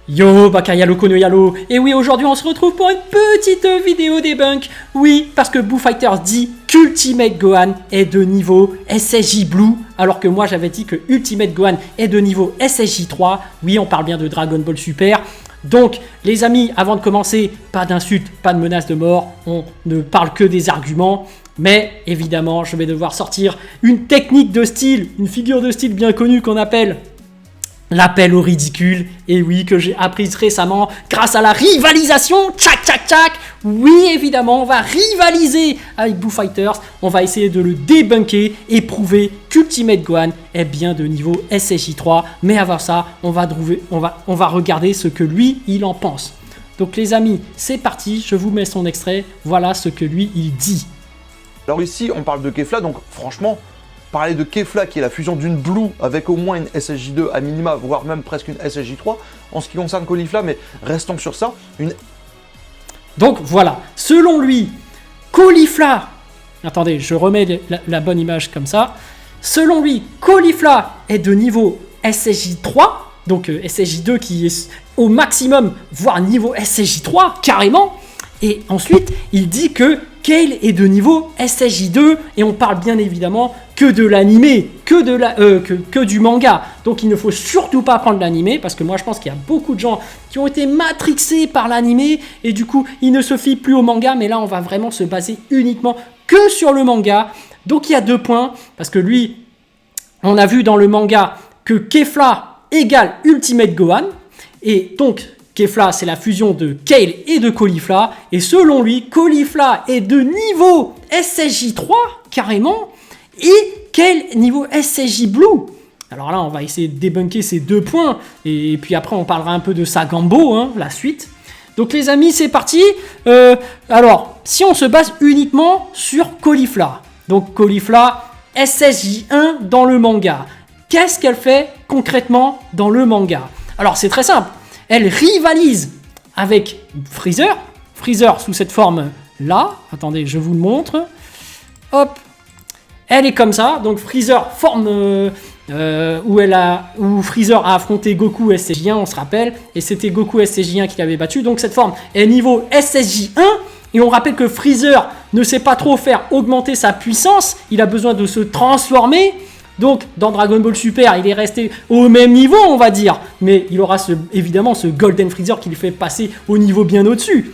Yo, Bakayalo Kono Yalo. Et oui, aujourd'hui on se retrouve pour une petite vidéo debunk. Oui, parce que Boo Fighters dit qu'Ultimate Gohan est de niveau SSJ Blue, alors que moi j'avais dit que Ultimate Gohan est de niveau SSJ 3. Oui, on parle bien de Dragon Ball Super. Donc, les amis, avant de commencer, pas d'insultes, pas de menaces de mort, on ne parle que des arguments. Mais évidemment, je vais devoir sortir une technique de style, une figure de style bien connue qu'on appelle l'appel au ridicule. Et oui, que j'ai apprise récemment grâce à la rivalisation. Tchac, tchac, tchac. Oui, évidemment, on va rivaliser avec Boo Fighters. On va essayer de le débunker et prouver qu'Ultimate Gohan est bien de niveau SSJ 3. Mais avant ça, on va regarder ce que lui, il en pense. Donc les amis, c'est parti. Je vous mets son extrait. Voilà ce que lui, il dit. Alors ici, on parle de Kefla, donc franchement, parler de Kefla qui est la fusion d'une Blue avec au moins une SSJ2 à minima, voire même presque une SSJ3, en ce qui concerne Caulifla, mais restons sur ça, Donc voilà, selon lui, Caulifla, attendez, je remets la bonne image comme ça, selon lui, Caulifla est de niveau SSJ3, donc SSJ2 qui est au maximum, voire niveau SSJ3, carrément, et ensuite, il dit que Kale est de niveau SSJ2 et on parle bien évidemment que de l'animé, que du manga. Donc il ne faut surtout pas prendre l'animé parce que moi je pense qu'il y a beaucoup de gens qui ont été matrixés par l'animé et du coup ils ne se fient plus au manga, mais là on va vraiment se baser uniquement que sur le manga. Donc il y a 2 points parce que lui, on a vu dans le manga que Kefla égale Ultimate Gohan et donc Kefla, c'est la fusion de Kale et de Caulifla. Et selon lui, Caulifla est de niveau SSJ3, carrément. Et Kale, niveau SSJ Blue. Alors là, on va essayer de débunker ces 2 points. Et puis après, on parlera un peu de Sagambo, hein, la suite. Donc les amis, c'est parti. Alors, si on se base uniquement sur Caulifla. Donc Caulifla, SSJ1 dans le manga. Qu'est-ce qu'elle fait concrètement dans le manga? Alors, c'est très simple. Elle rivalise avec Freezer. Freezer sous cette forme-là. Attendez, je vous le montre. Hop. Elle est comme ça. Donc Freezer, forme où Freezer a affronté Goku SSJ1, on se rappelle. Et c'était Goku SSJ1 qui l'avait battu. Donc cette forme est niveau SSJ1. Et on rappelle que Freezer ne sait pas trop faire augmenter sa puissance. Il a besoin de se transformer. Donc, dans Dragon Ball Super, il est resté au même niveau, on va dire. Mais il aura évidemment ce Golden Freezer qui le fait passer au niveau bien au-dessus.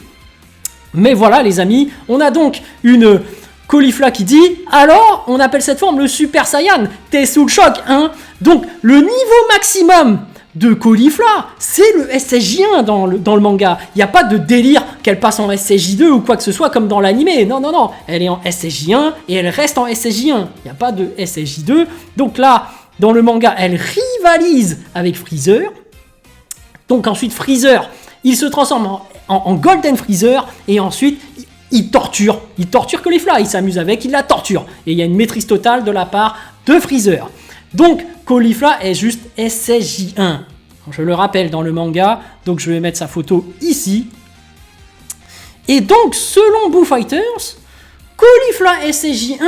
Mais voilà, les amis, on a donc une Caulifla qui dit « Alors, on appelle cette forme le Super Saiyan. T'es sous le choc, hein ?» Donc, le niveau maximum de Caulifla, c'est le SSJ1 dans le manga. Il n'y a pas de délire qu'elle passe en SSJ2 ou quoi que ce soit comme dans l'animé. Non, non, non. Elle est en SSJ1 et elle reste en SSJ1. Il n'y a pas de SSJ2. Donc là, dans le manga, elle rivalise avec Freezer. Donc ensuite, Freezer, il se transforme en Golden Freezer et ensuite, il torture. Il torture Caulifla. Il s'amuse avec, il la torture. Et il y a une maîtrise totale de la part de Freezer. Donc, Caulifla est juste SSJ1. Je le rappelle dans le manga, donc je vais mettre sa photo ici. Et donc, selon Boo Fighters, Caulifla SSJ1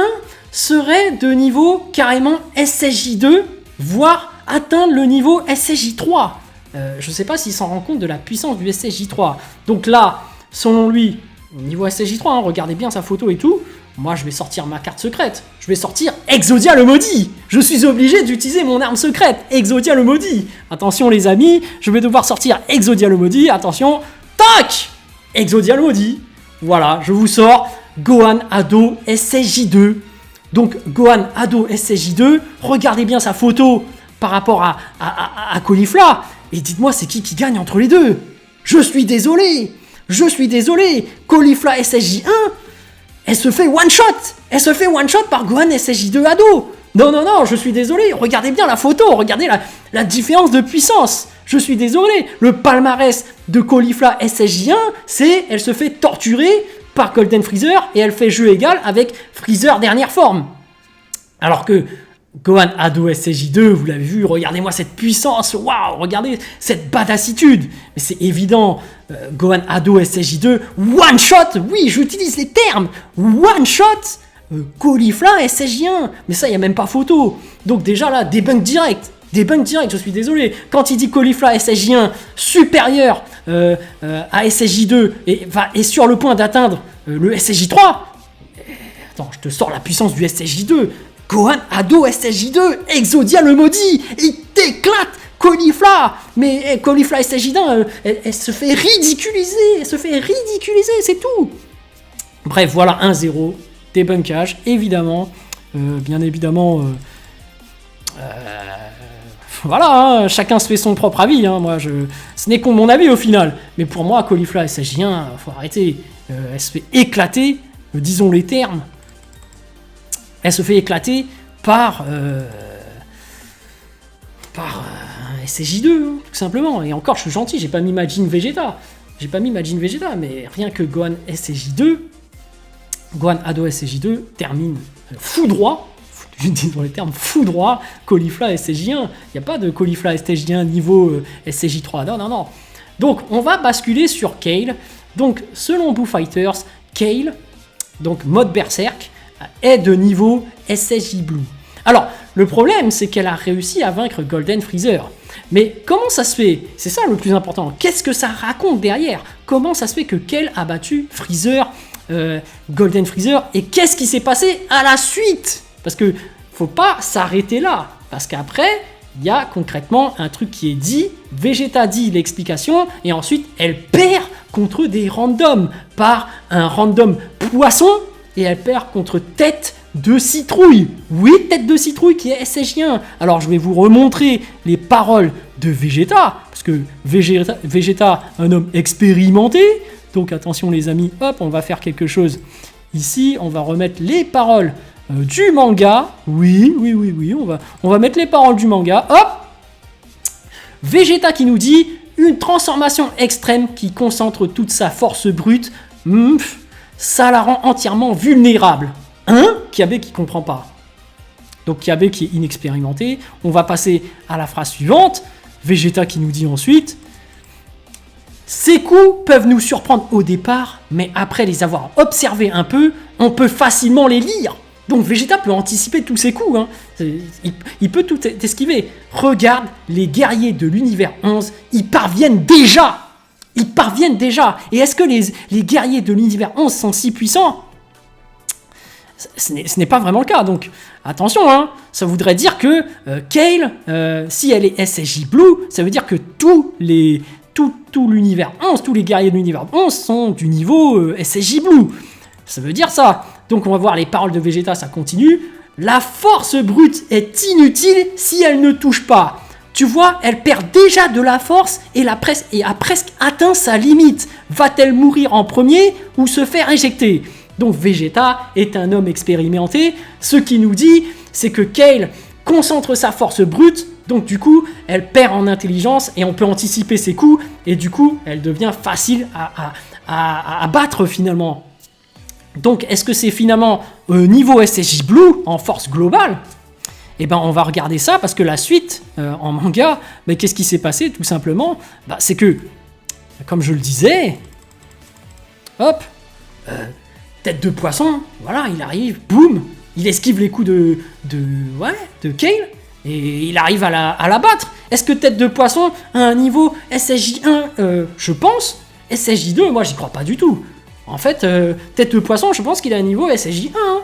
serait de niveau carrément SSJ2, voire atteindre le niveau SSJ3. Je ne sais pas s'il s'en rend compte de la puissance du SSJ3. Donc là, selon lui, niveau SSJ3, hein, regardez bien sa photo et tout. Moi, je vais sortir ma carte secrète. Je vais sortir Exodia le maudit. Je suis obligé d'utiliser mon arme secrète, Exodia le maudit. Attention les amis, je vais devoir sortir Exodia le maudit. Attention, tac, Exodia le maudit. Voilà, je vous sors Gohan Ado SSJ2. Donc, Gohan Ado SSJ2, regardez bien sa photo par rapport à Caulifla. Et dites-moi, c'est qui gagne entre les deux? Je suis désolé. Caulifla SSJ1, elle se fait one shot. Elle se fait one shot par Gohan SSJ2 Ado. Non, non, non, je suis désolé. Regardez bien la photo. Regardez la différence de puissance. Je suis désolé. Le palmarès de Caulifla SSJ1, c'est elle se fait torturer par Golden Freezer et elle fait jeu égal avec Freezer dernière forme. Alors que Gohan Ado SSJ2, vous l'avez vu, regardez-moi cette puissance, waouh, regardez cette badassitude. Mais c'est évident, Gohan Ado SSJ2, one shot, oui, j'utilise les termes, one shot, Caulifla SSJ1. Mais ça, il n'y a même pas photo. Donc déjà là, debunk direct. Debunk direct, je suis désolé. Quand il dit Caulifla SSJ1 supérieur à SSJ2 et est sur le point d'atteindre le SSJ3, attends, je te sors la puissance du SSJ2. Gohan ado SSJ2, Exodia le maudit, il t'éclate Caulifla. Mais Caulifla SSJ1, elle se fait ridiculiser, c'est tout. Bref, voilà 1-0, débunkage, évidemment, bien évidemment. Voilà, hein, chacun se fait son propre avis. Hein, ce n'est que mon avis au final. Mais pour moi, Caulifla SSJ1, faut arrêter. Elle se fait éclater, disons les termes. Elle se fait éclater par SSJ2, hein, tout simplement. Et encore, je suis gentil, j'ai pas mis Majin Vegeta. Mais rien que Gohan SSJ2, Gohan ado SSJ2 termine foudroie. Je dis dans les termes foudroie Caulifla SSJ1. Il n'y a pas de Caulifla SSJ1 niveau SSJ3. Non. Donc, on va basculer sur Kale. Donc, selon Boo Fighters, Kale, donc mode Berserk, est de niveau SSJ Blue. Alors, le problème, c'est qu'elle a réussi à vaincre Golden Freezer. Mais comment ça se fait? C'est ça le plus important. Qu'est-ce que ça raconte derrière? Comment ça se fait que Kale a battu Freezer, Golden Freezer? Et qu'est-ce qui s'est passé à la suite? Parce que faut pas s'arrêter là. Parce qu'après, il y a concrètement un truc qui est dit. Vegeta dit l'explication. Et ensuite, elle perd contre des randoms. Par un random poisson. Et elle perd contre Tête de Citrouille. Oui, Tête de Citrouille qui est SSJ1. Alors, je vais vous remontrer les paroles de Vegeta. Parce que Vegeta, un homme expérimenté. Donc, attention les amis. Hop, on va faire quelque chose ici. On va remettre les paroles du manga. Oui. On va mettre les paroles du manga. Hop. Vegeta qui nous dit une transformation extrême qui concentre toute sa force brute. Ça la rend entièrement vulnérable. Hein? Kiabe qui comprend pas. Donc Kiabe qui est inexpérimenté. On va passer à la phrase suivante. Vegeta qui nous dit ensuite: ces coups peuvent nous surprendre au départ, mais après les avoir observés un peu, on peut facilement les lire. Donc Vegeta peut anticiper tous ses coups. Hein. Il peut tout esquiver. Regarde, les guerriers de l'univers 11, ils parviennent déjà. Et est-ce que les guerriers de l'univers 11 sont si puissants? Ce n'est pas vraiment le cas. Donc attention, hein, ça voudrait dire que Kale, si elle est SSJ Blue, ça veut dire que tout l'univers 11, tous les guerriers de l'univers 11 sont du niveau SSJ Blue. Ça veut dire ça. Donc on va voir les paroles de Vegeta, ça continue. La force brute est inutile si elle ne touche pas. Tu vois, elle perd déjà de la force et a presque atteint sa limite. Va-t-elle mourir en premier ou se faire éjecter? Donc Vegeta est un homme expérimenté. Ce qui nous dit, c'est que Kale concentre sa force brute. Donc du coup, elle perd en intelligence et on peut anticiper ses coups. Et du coup, elle devient facile à battre finalement. Donc, est-ce que c'est finalement niveau SSJ Blue en force globale? Eh ben, on va regarder ça parce que la suite en manga, mais qu'est-ce qui s'est passé tout simplement? C'est que, comme je le disais, hop, Tête de Poisson, voilà, il arrive, boum, il esquive les coups de Kale et il arrive à la battre. Est-ce que Tête de Poisson a un niveau SSJ1? Je pense. SSJ2, moi, j'y crois pas du tout. En fait, Tête de Poisson, je pense qu'il a un niveau SSJ1. Hein.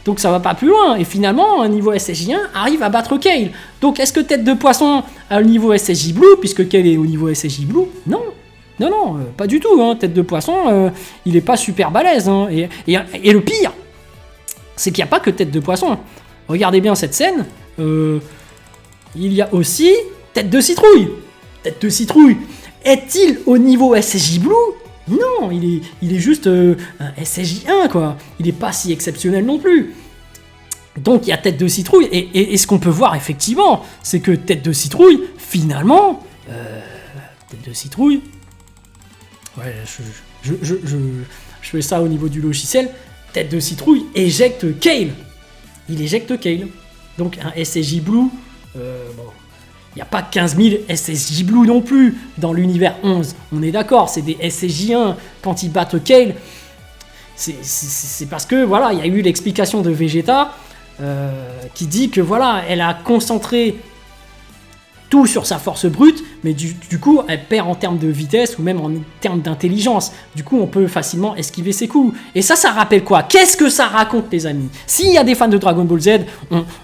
Donc ça va pas plus loin. Et finalement, un niveau SSJ1 arrive à battre Kale. Donc est-ce que Tête de Poisson a le niveau SSJ Blue, puisque Kale est au niveau SSJ Blue? Non, pas du tout. Hein. Tête de Poisson, il est pas super balèze. Hein. Et le pire, c'est qu'il n'y a pas que Tête de Poisson. Regardez bien cette scène. Il y a aussi Tête de Citrouille. Tête de Citrouille, est-il au niveau SSJ Blue? Non, il est juste un SSJ1, quoi. Il n'est pas si exceptionnel non plus. Donc il y a Tête de Citrouille, et ce qu'on peut voir effectivement, c'est que Tête de Citrouille, finalement, Tête de Citrouille, ouais, je fais ça au niveau du logiciel, Tête de Citrouille éjecte Kale. Il éjecte Kale. Donc un SSJ Blue, bon... Il n'y a pas 15 000 SSJ Blue non plus dans l'univers 11. On est d'accord, c'est des SSJ1. Quand ils battent Kale, c'est parce que voilà, il y a eu l'explication de Vegeta qui dit que voilà, elle a concentré tout sur sa force brute, mais du coup, elle perd en termes de vitesse ou même en termes d'intelligence. Du coup, on peut facilement esquiver ses coups. Et ça rappelle quoi? Qu'est-ce que ça raconte, les amis? S'il y a des fans de Dragon Ball Z,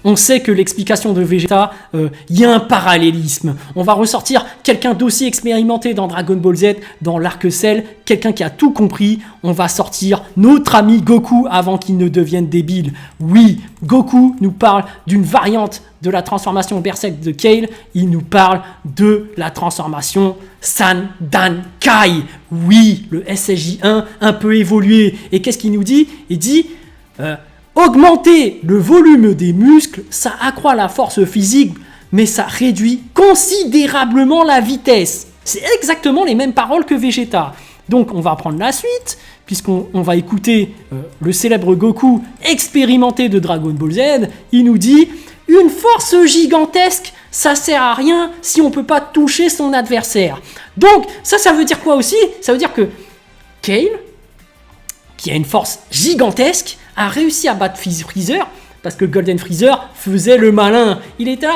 on sait que l'explication de Vegeta, il y a un parallélisme. On va ressortir quelqu'un d'aussi expérimenté dans Dragon Ball Z, dans l'arc Cell, quelqu'un qui a tout compris. On va sortir notre ami Goku avant qu'il ne devienne débile. Oui, Goku nous parle d'une variante de la transformation Berserk de Kale, il nous parle de la transformation Sandan-Kai. Oui, le SSJ1 un peu évolué. Et qu'est-ce qu'il nous dit? Il dit augmenter le volume des muscles, ça accroît la force physique, mais ça réduit considérablement la vitesse. C'est exactement les mêmes paroles que Vegeta. Donc on va prendre la suite, puisqu'on va écouter le célèbre Goku expérimenté de Dragon Ball Z. Il nous dit: une force gigantesque, ça sert à rien si on peut pas toucher son adversaire. Donc ça veut dire quoi aussi? Ça veut dire que Kale, qui a une force gigantesque, a réussi à battre Freezer, parce que Golden Freezer faisait le malin. Il était là,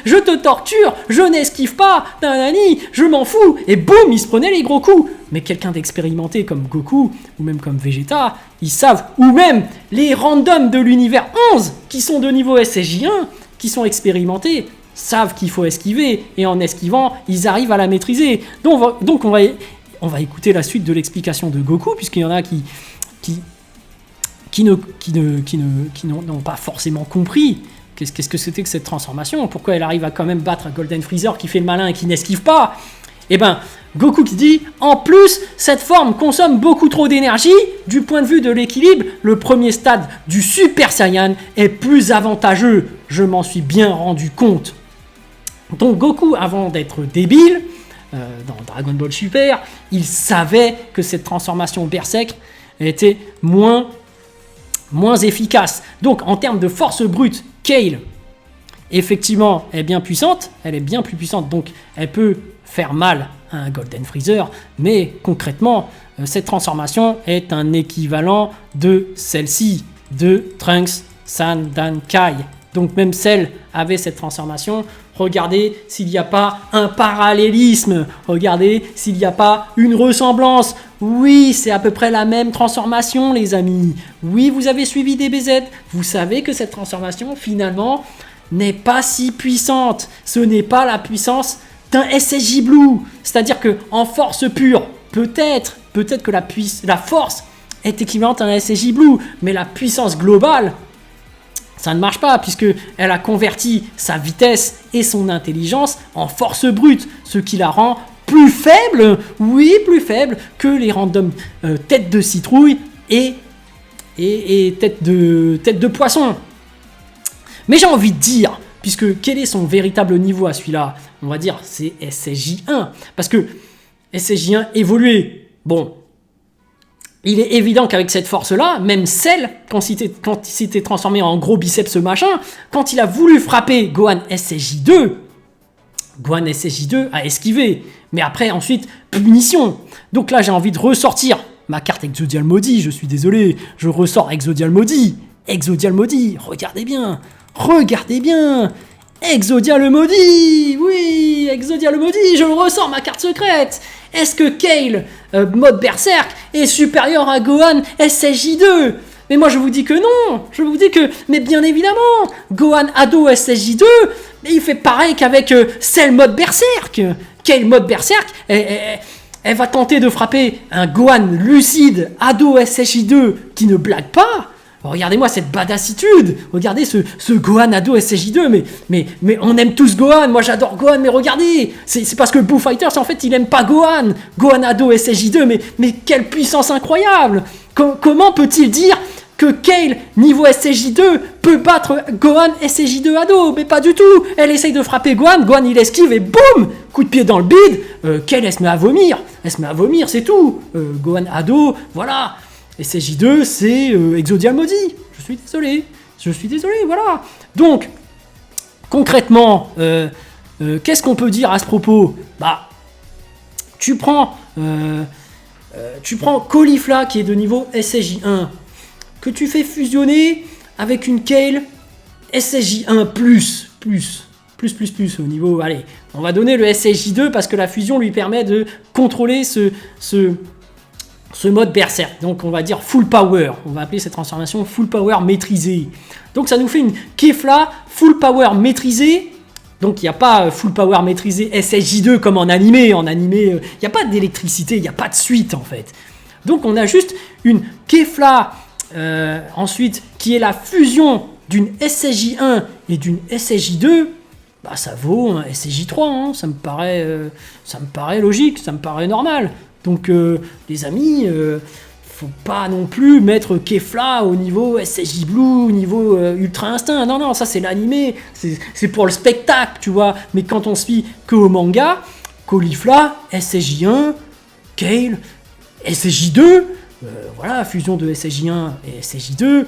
je te torture, je n'esquive pas, nanani, je m'en fous, et boum, il se prenait les gros coups. Mais quelqu'un d'expérimenté comme Goku, ou même comme Vegeta, ils savent, ou même les randoms de l'univers 11, qui sont de niveau SSJ1, qui sont expérimentés, savent qu'il faut esquiver, et en esquivant, ils arrivent à la maîtriser. Donc on va écouter la suite de l'explication de Goku, puisqu'il y en a qui n'ont pas forcément compris qu'est-ce que c'était que cette transformation, pourquoi elle arrive à quand même battre Golden Freezer qui fait le malin et qui n'esquive pas. Et ben, Goku qui dit: en plus, cette forme consomme beaucoup trop d'énergie, du point de vue de l'équilibre, le premier stade du Super Saiyan est plus avantageux, je m'en suis bien rendu compte. Donc Goku, avant d'être débile, dans Dragon Ball Super, il savait que cette transformation Berserk était moins efficace. Donc en termes de force brute, Kale, effectivement, elle est bien puissante, elle est bien plus puissante, donc elle peut faire mal à un Golden Freezer, mais concrètement, cette transformation est un équivalent de celle-ci, de Trunks Sandan-Kai. Donc même Cell avait cette transformation. Regardez s'il n'y a pas un parallélisme, regardez s'il n'y a pas une ressemblance. Oui, c'est à peu près la même transformation, les amis. Oui, vous avez suivi DBZ, vous savez que cette transformation, finalement, n'est pas si puissante. Ce n'est pas la puissance d'un SSJ Blue. C'est-à-dire qu'en force pure, peut-être que la force est équivalente à un SSJ Blue, mais la puissance globale, ça ne marche pas, puisqu'elle a converti sa vitesse et son intelligence en force brute, ce qui la rend plus faible, oui, plus faible que les randoms tête de citrouille et tête de poisson. Mais j'ai envie de dire, puisque quel est son véritable niveau à celui-là? On va dire c'est SSJ1, parce que SSJ1 évolué, bon, il est évident qu'avec cette force-là, même Cell, quand il s'était transformé en gros biceps machin, quand il a voulu frapper Gohan SSJ2 a esquivé. Mais après, ensuite, punition. Donc là, j'ai envie de ressortir ma carte Exodial Maudit, je suis désolé, je ressors Exodial Maudit, regardez bien, Exodial Maudit, oui, Exodial Maudit, je le ressors, ma carte secrète. Est-ce que Kale, mode Berserk, est supérieur à Gohan SSJ2? Mais moi je vous dis que non, mais bien évidemment, Gohan Ado SSJ2, mais il fait pareil qu'avec Cell mode Berserk. Kale mode Berserk, elle va tenter de frapper un Gohan lucide Ado SSJ2 qui ne blague pas. Regardez-moi cette badassitude, regardez ce Gohan Ado SSJ2, mais on aime tous Gohan, moi j'adore Gohan, mais regardez, c'est parce que Boo Fighters en fait il aime pas Gohan Ado SSJ2, mais quelle puissance incroyable. Comment peut-il dire que Kale niveau SSJ2 peut battre Gohan SSJ2 Ado? Mais pas du tout, elle essaye de frapper Gohan il esquive et boum, coup de pied dans le bide, Kale elle se met à vomir, c'est tout, Gohan Ado, voilà. SSJ2, c'est Exodial Maudit. Je suis désolé, voilà. Donc, concrètement, qu'est-ce qu'on peut dire à ce propos? Bah, tu prends Caulifla qui est de niveau SSJ1, que tu fais fusionner avec une Kale SSJ1+, au niveau, allez, on va donner le SSJ2 parce que la fusion lui permet de contrôler ce mode berserk. Donc on va dire full power, on va appeler cette transformation full power maîtrisée. Donc ça nous fait une Kefla full power maîtrisée. Donc il n'y a pas full power maîtrisé SSJ2 comme en animé. En animé, il n'y a pas d'électricité, il n'y a pas de suite en fait. Donc on a juste une Kefla ensuite qui est la fusion d'une SSJ1 et d'une SSJ2. Bah ça vaut un SSJ3, hein. Ça me paraît logique, ça me paraît normal. Donc les amis, faut pas non plus mettre Kefla au niveau SSJ Blue, au niveau Ultra Instinct. Non, ça c'est l'animé, c'est pour le spectacle, tu vois. Mais quand on se fie que au manga, Caulifla, SSJ1, Kale, SSJ2, voilà, fusion de SSJ1 et SSJ2,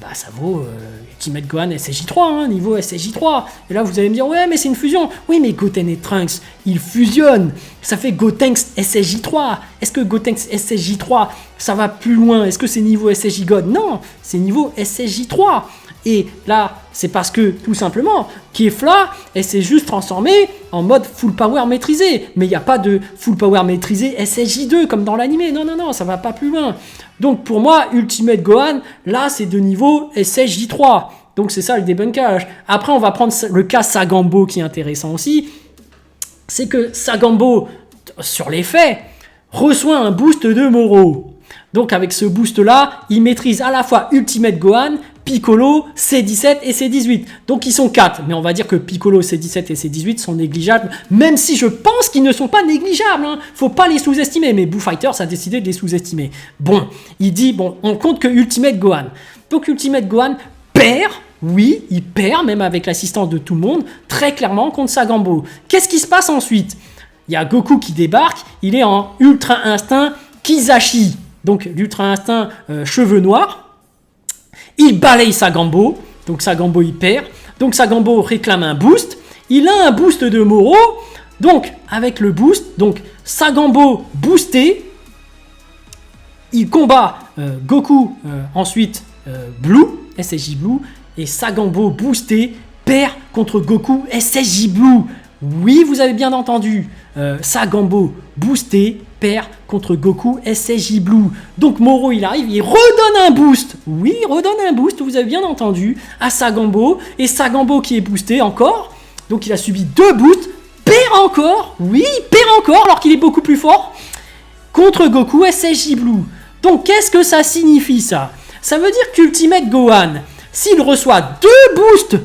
bah ça vaut Ultimate Gohan SSJ3, hein, niveau SSJ3. Et là vous allez me dire, ouais mais c'est une fusion. Oui mais Goten et Trunks, ils fusionnent. Ça fait Gotenks SSJ3. Est-ce que Gotenks SSJ3, ça va plus loin? Est-ce que c'est niveau SSJ God? Non, c'est niveau SSJ3. Et là, c'est parce que, tout simplement, Kefla, elle s'est juste transformée en mode full power maîtrisé. Mais il n'y a pas de full power maîtrisé SSJ2 comme dans l'animé. Non, ça va pas plus loin. Donc pour moi, Ultimate Gohan, là, c'est de niveau SSJ3. Donc c'est ça le débunkage. Après, on va prendre le cas Sagambo qui est intéressant aussi. C'est que Sagambo, sur les faits, reçoit un boost de Moro. Donc avec ce boost-là, il maîtrise à la fois Ultimate Gohan, Piccolo, C17 et C18. Donc ils sont 4, mais on va dire que Piccolo, C17 et C18 sont négligeables, même si je pense qu'ils ne sont pas négligeables. Hein. Faut pas les sous-estimer, mais Boo Fighters a décidé de les sous-estimer. Bon, il dit, bon, on compte que Ultimate Gohan. Donc Ultimate Gohan perd, oui, il perd, même avec l'assistance de tout le monde, très clairement contre Sagambo. Qu'est-ce qui se passe ensuite? Il y a Goku qui débarque, il est en Ultra Instinct Kizashi. Donc l'Ultra Instinct cheveux noirs. Il balaye Sagambo, donc Sagambo il perd, donc Sagambo réclame un boost, il a un boost de Moro, donc avec le boost, donc Sagambo boosté, il combat Goku ensuite Blue, SSJ Blue, et Sagambo boosté perd contre Goku SSJ Blue. Oui, vous avez bien entendu, Sagambo boosté perd contre Goku SSJ Blue. Donc Moro il arrive, il redonne un boost. Oui, il redonne un boost, vous avez bien entendu, à Sagambo. Et Sagambo qui est boosté encore. Donc il a subi 2 boosts, perd encore. Oui, il perd encore alors qu'il est beaucoup plus fort. Contre Goku SSJ Blue. Donc qu'est-ce que ça signifie ça? Ça veut dire qu'Ultimate Gohan, s'il reçoit 2 boosts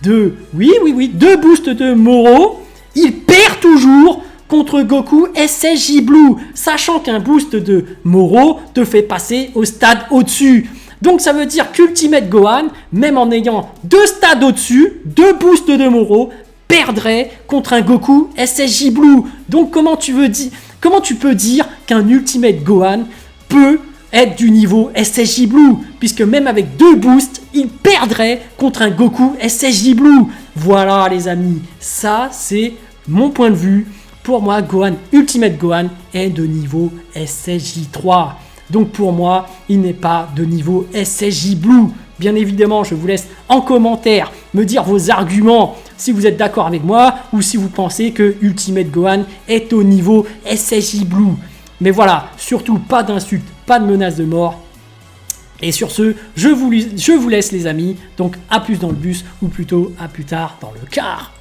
de... Oui, 2 boosts de Moro, il perd toujours contre Goku SSJ Blue, sachant qu'un boost de Moro te fait passer au stade au-dessus. Donc ça veut dire qu'Ultimate Gohan, même en ayant 2 stades au-dessus, 2 boosts de Moro, perdrait contre un Goku SSJ Blue. Donc comment tu peux dire qu'un Ultimate Gohan peut être du niveau SSJ Blue, puisque même avec 2 boosts, il perdrait contre un Goku SSJ Blue. Voilà les amis, ça c'est mon point de vue. Pour moi, Ultimate Gohan est de niveau SSJ3. Donc pour moi, il n'est pas de niveau SSJ Blue. Bien évidemment, je vous laisse en commentaire me dire vos arguments si vous êtes d'accord avec moi ou si vous pensez que Ultimate Gohan est au niveau SSJ Blue. Mais voilà, surtout pas d'insultes, pas de menaces de mort. Et sur ce, je vous laisse les amis. Donc à plus dans le bus ou plutôt à plus tard dans le car.